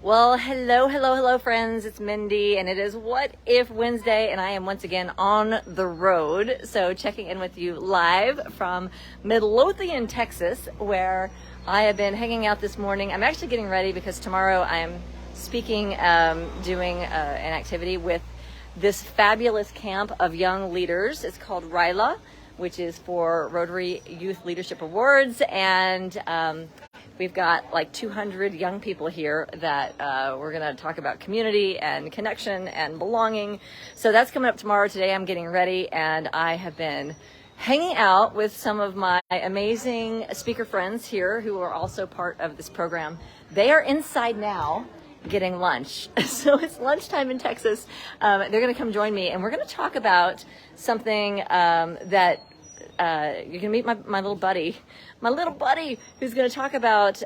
Well, hello, friends. It's Mindy, and it is What If Wednesday, and I am once again on the road. So checking in with you live from Midlothian, Texas, where I have been hanging out this morning. I'm actually getting ready because tomorrow I'm speaking, doing an activity with this fabulous camp of young leaders. It's called RYLA, which is for Rotary Youth Leadership Awards, and we've got like 200 young people here that we're going to talk about community and connection and belonging. So that's coming up tomorrow. Today I'm getting ready, and I have been hanging out with some of my amazing speaker friends here who are also part of this program. They are inside now getting lunch. So it's lunchtime in Texas. They're going to come join me, and we're going to talk about something that you're going to meet my little buddy who's going to talk about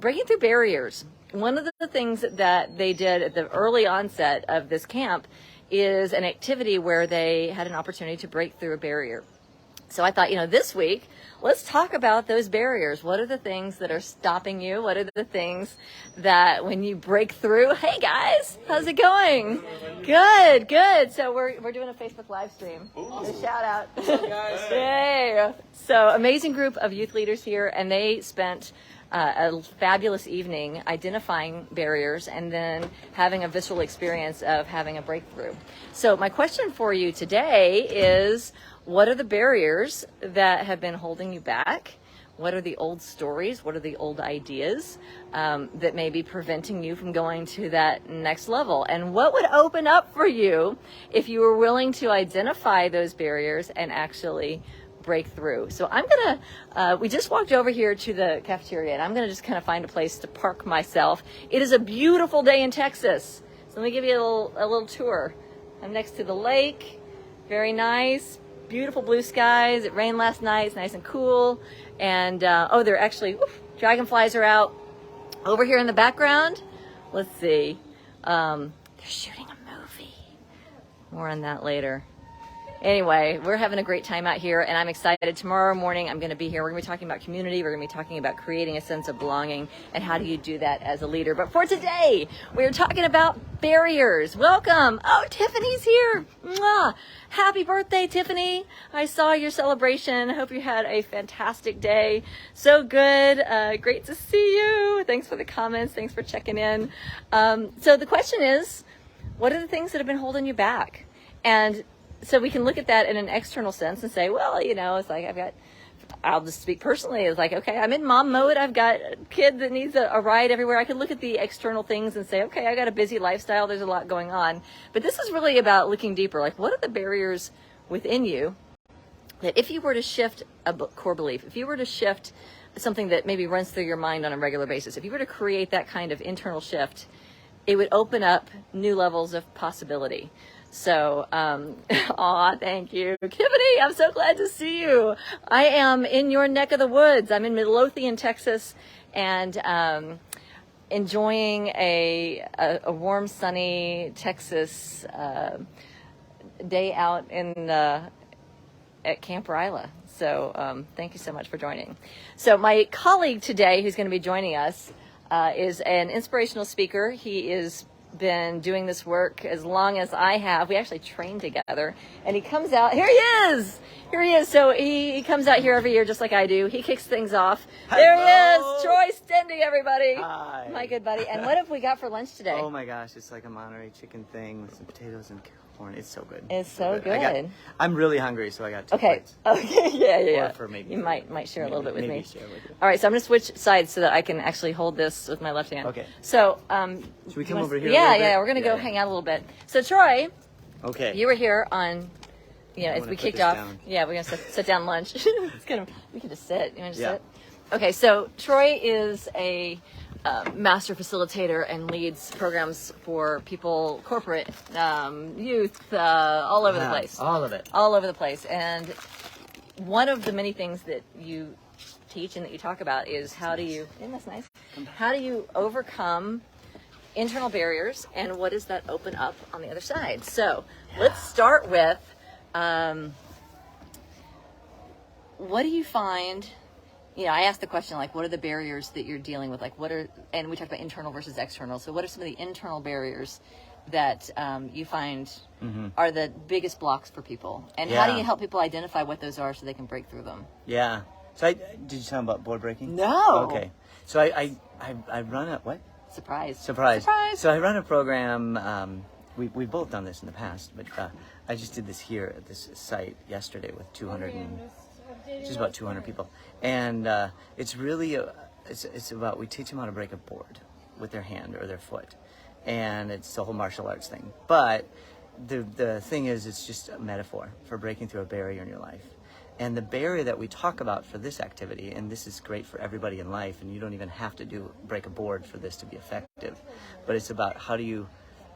breaking through barriers. One of the things that they did at the early onset of this camp is an activity where they had an opportunity to break through a barrier. So I thought, this week, let's talk about those barriers. What are the things that are stopping you? What are the things that when you break through, hey guys, how's it going? Good. So we're doing a Facebook live stream. A shout out. Yay. So amazing group of youth leaders here, and they spent a fabulous evening identifying barriers and then having a visceral experience of having a breakthrough. So my question for you today is, what are the barriers that have been holding you back? What are the old stories? What are the old ideas that may be preventing you from going to that next level? And what would open up for you if you were willing to identify those barriers and actually break through? So I'm gonna, we just walked over here to the cafeteria, and I'm gonna just kind of find a place to park myself. It is a beautiful day in Texas. So let me give you a little tour. I'm next to the lake, very nice. Beautiful blue skies. It rained last night. It's nice and cool. And they're actually dragonflies are out over here in the background. Let's see. They're shooting a movie. More on that later. Anyway, we're having a great time out here, and I'm excited. Tomorrow morning, I'm going to be here. We're going to be talking about community. We're going to be talking about creating a sense of belonging and how do you do that as a leader. But for today, we're talking about barriers. Welcome. Oh, Tiffany's here. Mwah. Happy birthday, Tiffany. I saw your celebration. I hope you had a fantastic day. So good. Great to see you. Thanks for the comments. Thanks for checking in. So the question is, what are the things that have been holding you back? And so we can look at that in an external sense and say, well, it's like I'll just speak personally. It's like, okay, I'm in mom mode. I've got a kid that needs a ride everywhere. I can look at the external things and say, okay, I got a busy lifestyle. There's a lot going on. But this is really about looking deeper. Like, what are the barriers within you that if you were to shift a core belief, if you were to shift something that maybe runs through your mind on a regular basis, if you were to create that kind of internal shift, it would open up new levels of possibility. So, thank you. Tiffany, I'm so glad to see you. I am in your neck of the woods. I'm in Midlothian, Texas, and enjoying a warm, sunny Texas day out at Camp RYLA. So thank you so much for joining. So my colleague today who's going to be joining us is an inspirational speaker. He is been doing this work as long as I have. We actually trained together, and he comes out. Here he is. So he comes out here every year just like I do. He kicks things off. Hello. There he is. Troy Stende, everybody. Hi. My good buddy. And what have we got for lunch today? Oh my gosh, it's like a Monterey chicken thing with some potatoes and corn. It's so good. It's so good. I'm really hungry, so I got 2 Okay. plates. Okay. Yeah. Or for maybe you might share a little bit with me. Share with you. All right, so I'm going to switch sides so that I can actually hold this with my left hand. Okay. So, should we come over here? Yeah. We're going to go hang out a little bit. So, Troy, okay. You were here on, as we kicked off. Down. Yeah, we're going to sit down lunch. We can just sit. You want to sit? Okay, so Troy is a master facilitator and leads programs for people, corporate, youth, all over the place. All of it. All over the place. And one of the many things that you teach and that you talk about is how do you, isn't this nice? How do you overcome internal barriers, and what does that open up on the other side? So let's start with, what do you find I asked the question, like, what are the barriers that you're dealing with? Like, and we talked about internal versus external. So what are some of the internal barriers that you find are the biggest blocks for people? And how do you help people identify what those are so they can break through them? Yeah. So did you tell them about board breaking? No. Okay. So I run a, what? Surprise. So I run a program, we've both done this in the past, but I just did this here at this site yesterday with just about 200 people. And it's really, it's about, we teach them how to break a board with their hand or their foot. And it's the whole martial arts thing. But the thing is, it's just a metaphor for breaking through a barrier in your life. And the barrier that we talk about for this activity, and this is great for everybody in life, and you don't even have to break a board for this to be effective, but it's about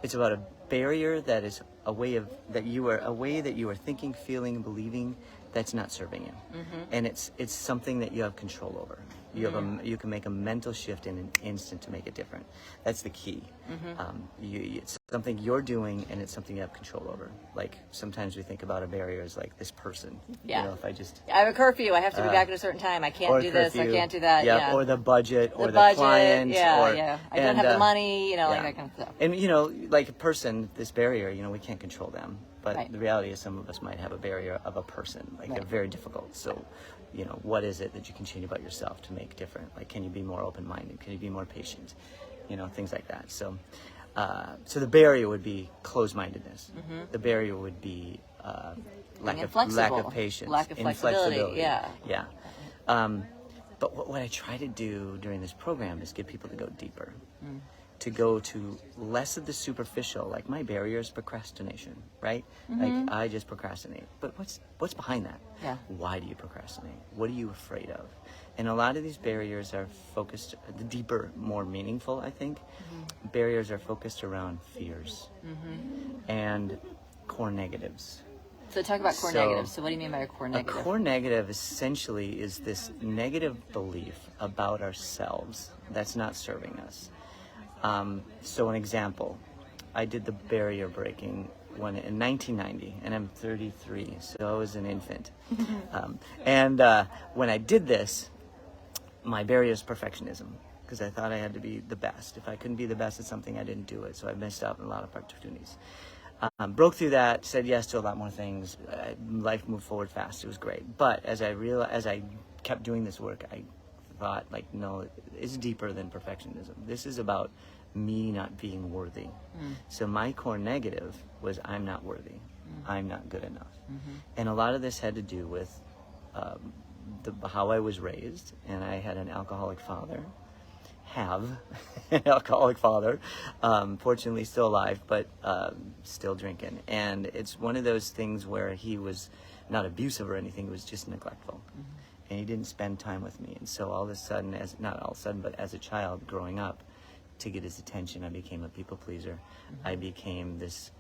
it's about a barrier that is a way that you are thinking, feeling, believing that's not serving you. And it's something that you have control over. You can make a mental shift in an instant to make it different. That's the key. It's something you're doing, and it's something you have control over. Like sometimes we think about a barrier as like this person. Yeah. If I have a curfew. I have to be back at a certain time. I can't do this. I can't do that. Yeah. Or the budget, or the client. I don't have the money. Like that kind of stuff. And like a person, this barrier. We can't control them. But Right. the reality is, some of us might have a barrier of a person. Like they're very difficult. So, what is it that you can change about yourself to make different? Like, can you be more open-minded? Can you be more patient? Things like that. So, so the barrier would be closed-mindedness. The barrier would be lack of patience, lack of flexibility. Yeah. But what I try to do during this program is get people to go deeper. To go to less of the superficial, like my barrier is procrastination, right? Like I just procrastinate. But what's behind that? Yeah. Why do you procrastinate? What are you afraid of? And a lot of these barriers are focused, the deeper, more meaningful, I think, barriers are focused around fears and core negatives. So talk about core negatives. So what do you mean by a core A negative? core negative essentially is this negative belief about ourselves that's not serving us. So an example, I did the barrier breaking in 1990, and I'm 33, so I was an infant. And when I did this, my barrier is perfectionism, because I thought I had to be the best. If I couldn't be the best at something, I didn't do it, so I missed out on a lot of opportunities. Broke through that, said yes to a lot more things. Life moved forward fast. It was great. But as I kept doing this work, I thought, like, no, it's deeper than perfectionism. This is about me not being worthy. So my core negative was I'm not worthy. I'm not good enough. And a lot of this had to do with how I was raised. And I had an alcoholic father. An alcoholic father, fortunately still alive, but still drinking. And it's one of those things where he was not abusive or anything, he was just neglectful. And he didn't spend time with me. And so all of a sudden, but as a child growing up, to get his attention, I became a people pleaser. I became this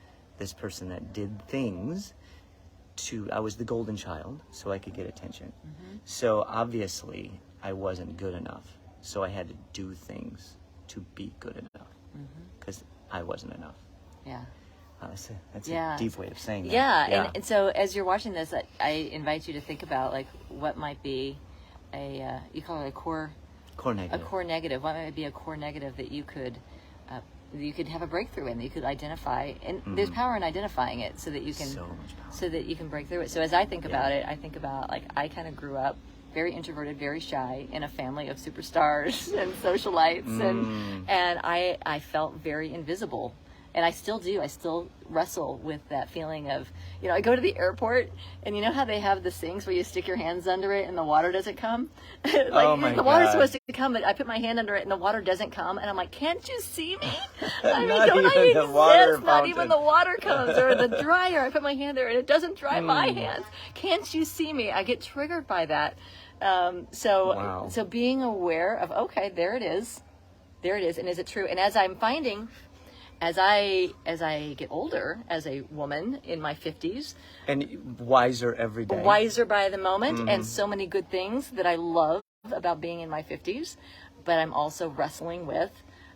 person that did things I was the golden child, so I could get attention. So obviously, I wasn't good enough. So I had to do things to be good enough, because I wasn't enough. Yeah. That's a deep way of saying that. Yeah. And so as you're watching this, I invite you to think about, like, what might be you call it a core negative. A core negative. What might be a core negative that you could have a breakthrough in, that you could identify, and there's power in identifying it, so that you can break through it. So as I think about it, I think about, like, I kind of grew up very introverted, very shy, in a family of superstars and socialites, and I felt very invisible. And I still do. I still wrestle with that feeling of, I go to the airport, and you know how they have the sinks where you stick your hands under it and the water doesn't come? The water's supposed to come, but I put my hand under it and the water doesn't come. And I'm like, can't you see me? I mean, don't I exist? Not even the water comes. Or the dryer, I put my hand there and it doesn't dry my hands. Can't you see me? I get triggered by that. So being aware of, okay, there it is. And is it true? And as I'm finding, as I get older, as a woman in my 50s, and wiser every day, wiser by the moment, and so many good things that I love about being in my 50s, but I'm also wrestling with,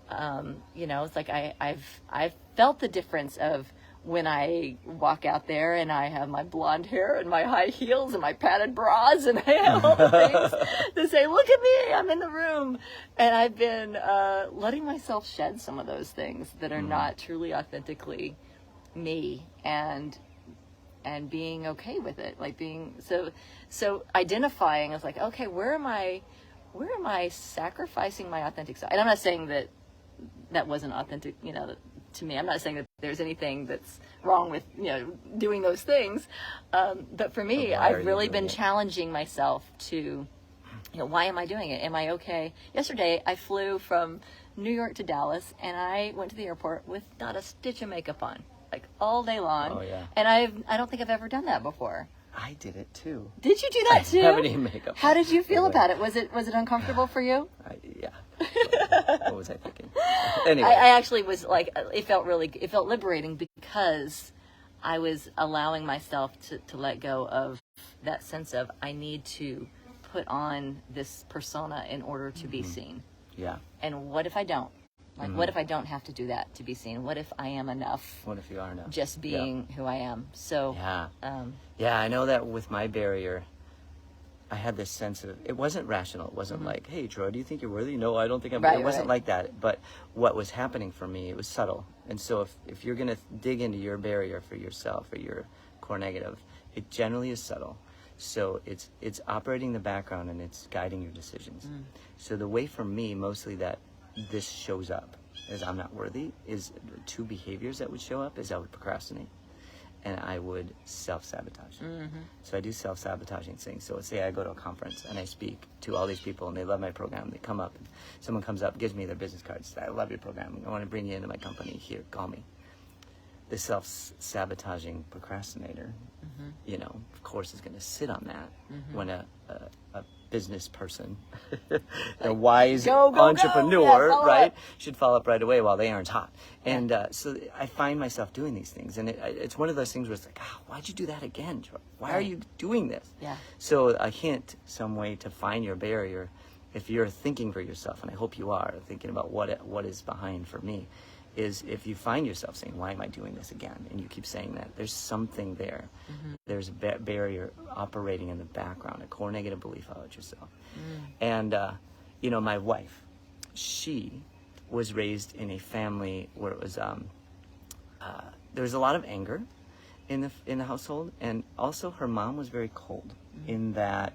it's like I've felt the difference of when I walk out there and I have my blonde hair and my high heels and my padded bras and I have all the things to say, look at me, I'm in the room. And I've been letting myself shed some of those things that are not truly authentically me, and being okay with it, like being so identifying as like, okay, where am I sacrificing my authentic self? And I'm not saying that wasn't authentic, to me. I'm not saying that there's anything that's wrong with, doing those things. But for me, I've really been challenging myself to, why am I doing it? Am I okay? Yesterday, I flew from New York to Dallas, and I went to the airport with not a stitch of makeup on, like all day long. Oh, yeah. And I don't think I've ever done that before. I did it too. Did you do that too? I have any makeup. How did you feel about it? Was it uncomfortable for you? Yeah. What was I thinking? Anyway, I actually was like, it felt liberating because I was allowing myself to let go of that sense of I need to put on this persona in order to be seen. Yeah. And what if I don't? Like, what if I don't have to do that to be seen? What if I am enough? What if you are enough? Just being who I am. So yeah, I know that with my barrier, I had this sense of, it wasn't rational. It wasn't like, hey, Troy, do you think you're worthy? No, I don't think I'm worthy. It wasn't like that. But what was happening for me, it was subtle. And so if you're going to dig into your barrier for yourself or your core negative, it generally is subtle. So it's operating in the background and it's guiding your decisions. So the way for me, mostly that this shows up as I'm not worthy, is two behaviors that would show up is I would procrastinate and I would self-sabotage. So I do self-sabotaging things. So let's say I go to a conference and I speak to all these people and they love my program. They come up and someone comes up, gives me their business cards. I love your program. I want to bring you into my company. Here, call me. The self-sabotaging procrastinator, of course, is going to sit on that when a business person, a wise entrepreneur, right, should follow up right away while the iron's hot. And so I find myself doing these things. And it's one of those things where it's like, why'd you do that again, Troy? Why are you doing this? Yeah. So a hint, some way to find your barrier, if you're thinking for yourself, and I hope you are, thinking about what is behind for me, is if you find yourself saying, why am I doing this again? And you keep saying that, there's something there. There's a barrier operating in the background, a core negative belief about yourself. And, my wife, she was raised in a family where it was, there was a lot of anger in the household. And also her mom was very cold in that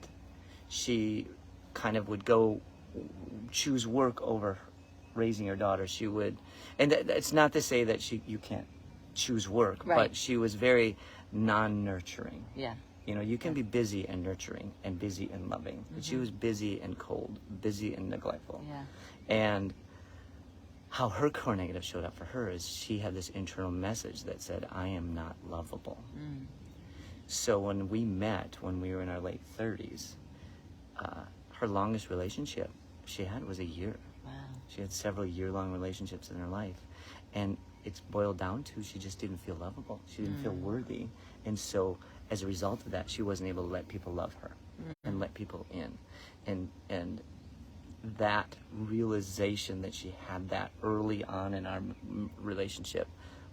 she kind of would go choose work over raising her daughter. She would, and it's not to say that you can't choose work, but she was very non-nurturing. Yeah. You can be busy and nurturing and busy and loving, but she was busy and cold, busy and neglectful. Yeah. And how her core negative showed up for her is she had this internal message that said, I am not lovable. So when we met, when we were in our late 30s, her longest relationship she had was a year. Wow. She had several year-long relationships in her life. And it's boiled down to she just didn't feel lovable. She didn't feel worthy. And so as a result of that, she wasn't able to let people love her and let people in. And that realization that she had that early on in our relationship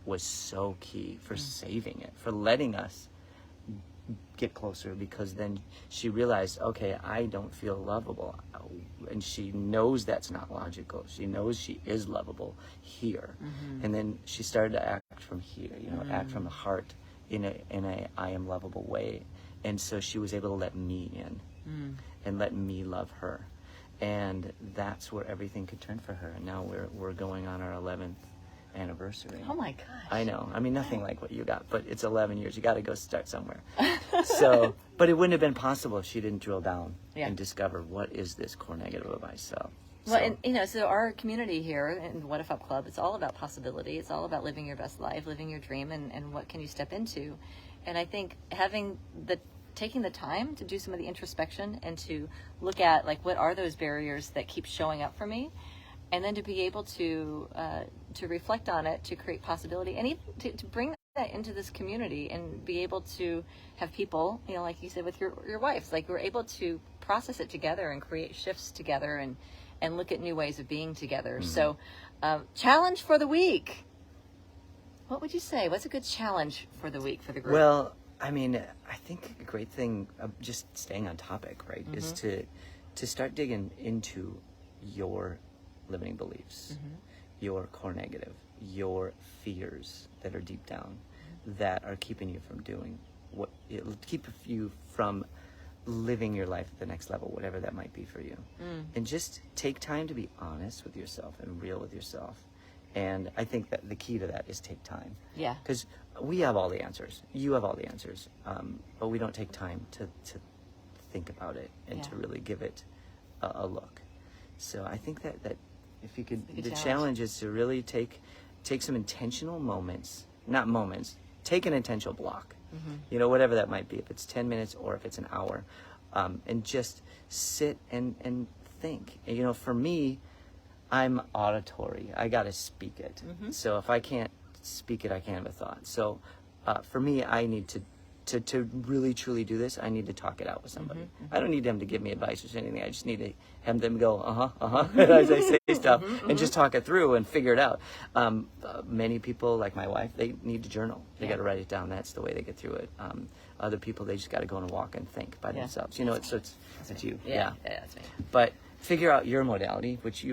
was so key for saving it, for letting us get closer, because then she realized, okay, I don't feel lovable. And she knows that's not logical. She knows she is lovable here. And then she started to act from here, act from the heart in a I am lovable way. And so she was able to let me in and let me love her. And that's where everything could turn for her. And now we're going on our 11th anniversary. Oh my gosh. I know. I mean, nothing like what you got, but it's 11 years. You got to go start somewhere. So, but it wouldn't have been possible if she didn't drill down and discover what is this core negative of myself. Well, and so our community here in What If Up Club, it's all about possibility. It's all about living your best life, living your dream, and what can you step into. And I think taking the time to do some of the introspection and to look at, like, what are those barriers that keep showing up for me, and then to be able to reflect on it, to create possibility, and even to bring that into this community and be able to have people, like you said with your wife, like we're able to process it together and create shifts together and look at new ways of being together. So challenge for the week. What would you say? What's a good challenge for the week for the group? Well, I mean, I think a great thing, just staying on topic, right, is to start digging into your limiting beliefs, your core negative, your fears that are deep down that are keeping you from doing what it'll keep you from living your life at the next level, whatever that might be for you. And just take time to be honest with yourself and real with yourself. And I think that the key to that is take time. Yeah. Because we have all the answers. You have all the answers. But we don't take time to think about it and to really give it a look. So I think that if you could, the challenge is to really take some intentional moments, not moments, take an intentional block, you know, whatever that might be, if it's 10 minutes or if it's an hour, and just sit and think. And, you know, for me, I'm auditory. I got to speak it. So if I can't speak it, I can't have a thought. So for me, I need to really truly do this, I need to talk it out with somebody. I don't need them to give me advice or anything. I just need to have them go, as I say stuff, and just talk it through and figure it out. Many people, like my wife, they need to journal. They got to write it down. That's the way they get through it. Other people, they just got to go on a walk and think by themselves. You know, it's you. Yeah, that's me. But figure out your modality, which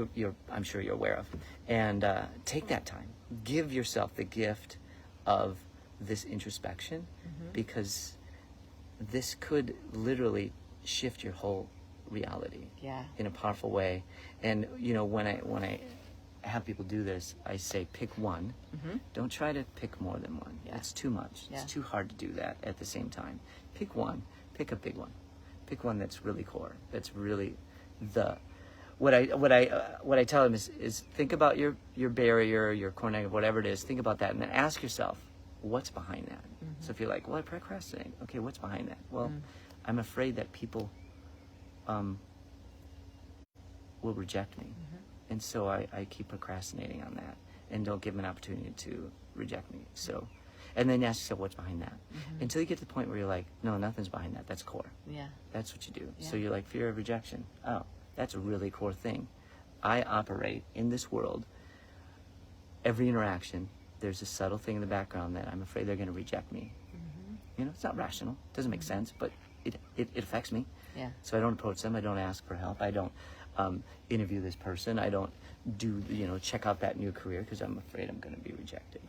I'm sure you're aware of, and take that time. Give yourself the gift of this introspection, because this could literally shift your whole reality in a powerful way. And you know, when I have people do this, I say pick one. Don't try to pick more than one. It's too much. It's too hard to do that at the same time. Pick one. Pick a big one. Pick one that's really core. That's really what I tell them is think about your barrier, your core negative, whatever it is. Think about that, and then ask yourself, what's behind that? So if you're like, well, I procrastinate. Okay, what's behind that? Well, I'm afraid that people will reject me. And so I keep procrastinating on that and don't give them an opportunity to reject me. So, and then ask yourself, what's behind that? Until you get to the point where you're like, no, nothing's behind that. That's core. Yeah. That's what you do. Yeah. So you're like, fear of rejection. Oh, that's a really core thing. I operate in this world, every interaction, there's a subtle thing in the background that I'm afraid they're going to reject me. You know, it's not rational. It doesn't make sense, but it affects me. Yeah. So I don't approach them. I don't ask for help. I don't interview this person. I don't check out that new career because I'm afraid I'm going to be rejected.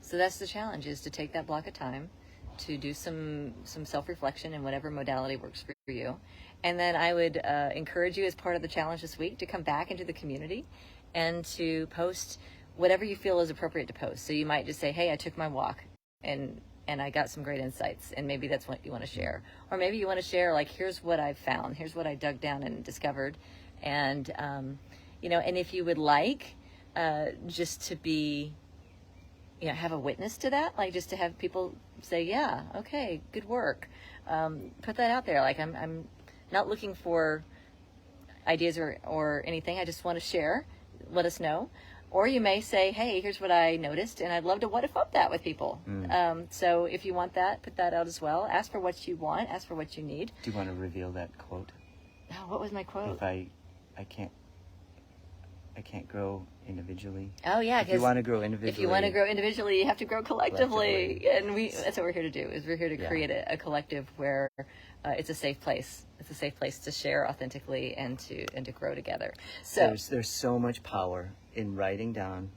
So that's the challenge, is to take that block of time to do some self-reflection in whatever modality works for you. And then I would encourage you, as part of the challenge this week, to come back into the community and to post whatever you feel is appropriate to post. So you might just say, hey, I took my walk and I got some great insights, and maybe that's what you want to share. Or maybe you want to share, like, here's what I found, here's what I dug down and discovered. And, and if you would like just to be, have a witness to that, like just to have people say, yeah, okay, good work. Put that out there. Like, I'm not looking for ideas or anything. I just want to share. Let us know. Or you may say, hey, here's what I noticed, and I'd love to what if up that with people. So if you want that, put that out as well. Ask for what you want. Ask for what you need. Do you want to reveal that quote? Oh, what was my quote? If I can't grow individually. Oh, yeah. If you want to grow individually. If you want to grow individually, you have to grow collectively. And that's what we're here to do, is we're here to create a collective where it's a safe place. It's a safe place to share authentically and to grow together. So there's so much power in writing down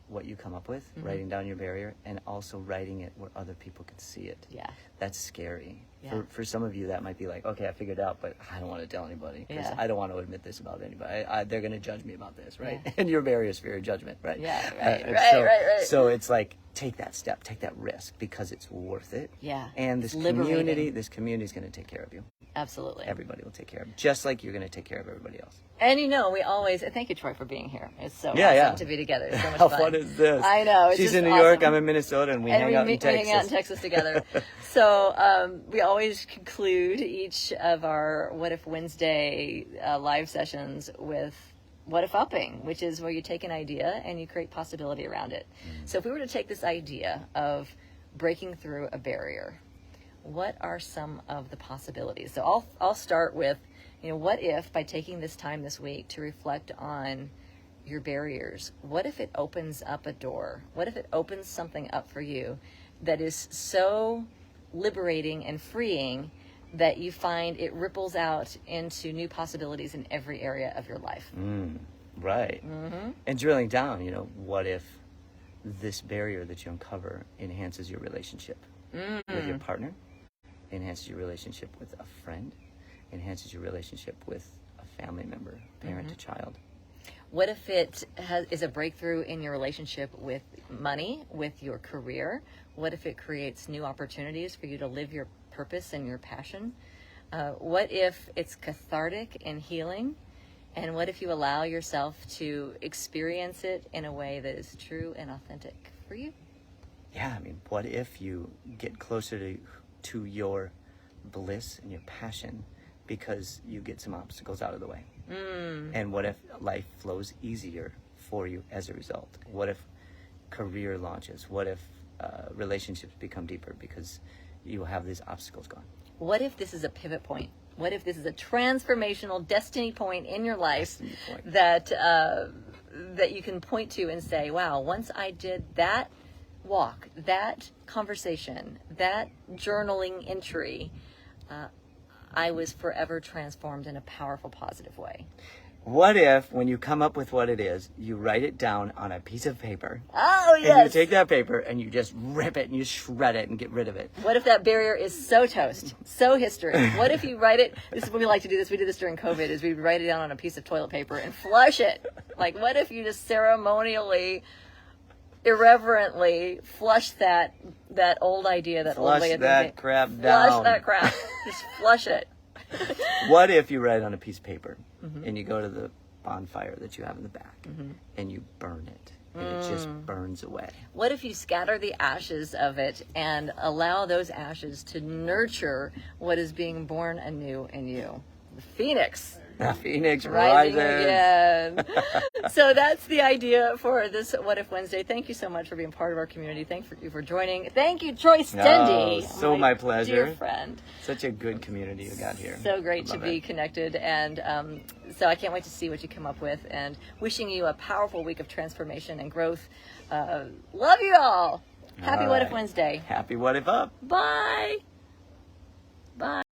what you come up with, writing down your barrier, and also writing it where other people can see it. Yeah. That's scary. Yeah. For some of you, that might be like, okay, I figured it out, but I don't want to tell anybody because I don't want to admit this about anybody. They're going to judge me about this, right? Yeah. And your barrier is fear of judgment, right? Yeah, right. So it's like, take that step, take that risk, because it's worth it. Yeah. And this community is going to take care of you. Absolutely. Everybody will take care of you, just like you're going to take care of everybody else. And we always, thank you, Troy, for being here. It's so awesome to be together. It's so much fun. How fun is this? I know. She's in New York, I'm in Minnesota, and we hang out in Texas. We hang out in Texas together. So we always conclude each of our What If Wednesday live sessions with what if upping, which is where you take an idea and you create possibility around it. So if we were to take this idea of breaking through a barrier, what are some of the possibilities? So I'll start with, what if, by taking this time this week to reflect on your barriers? What if it opens up a door? What if it opens something up for you that is so liberating and freeing that you find it ripples out into new possibilities in every area of your life? Right. And drilling down, what if this barrier that you uncover enhances your relationship with your partner, enhances your relationship with a friend, enhances your relationship with a family member, parent to child? What if it is a breakthrough in your relationship with money, with your career? What if it creates new opportunities for you to live your purpose and your passion? What if it's cathartic and healing? And what if you allow yourself to experience it in a way that is true and authentic for you? Yeah, what if you get closer to your bliss and your passion because you get some obstacles out of the way? And what if life flows easier for you as a result? What if career launches? What if relationships become deeper because you have these obstacles gone? What if this is a pivot point? What if this is a transformational destiny point in your life that you can point to and say, wow, once I did that walk, that conversation, that journaling entry, I was forever transformed in a powerful, positive way? What if, when you come up with what it is, you write it down on a piece of paper? Oh, yes. And you take that paper and you just rip it and you shred it and get rid of it. What if that barrier is so toast, so history? What if you write it? This is when we like to do this. We did this during COVID, is we write it down on a piece of toilet paper and flush it. Like, what if you just ceremonially, irreverently flush that old idea, that old way of thinking? Flush that crap down. Flush that crap. Just flush it. What if you write it on a piece of paper and you go to the bonfire that you have in the back and you burn it and it just burns away? What if you scatter the ashes of it and allow those ashes to nurture what is being born anew in you? The phoenix. The phoenix Rising rises again. So that's the idea for this What If Wednesday. Thank you so much for being part of our community. Thank you for joining. Thank you, Troy Stende. So my pleasure. Dear friend. Such a good community you got here. So great to be connected. And so I can't wait to see what you come up with. And wishing you a powerful week of transformation and growth. Love you all. Happy What If Wednesday. Happy What If Up. Bye. Bye.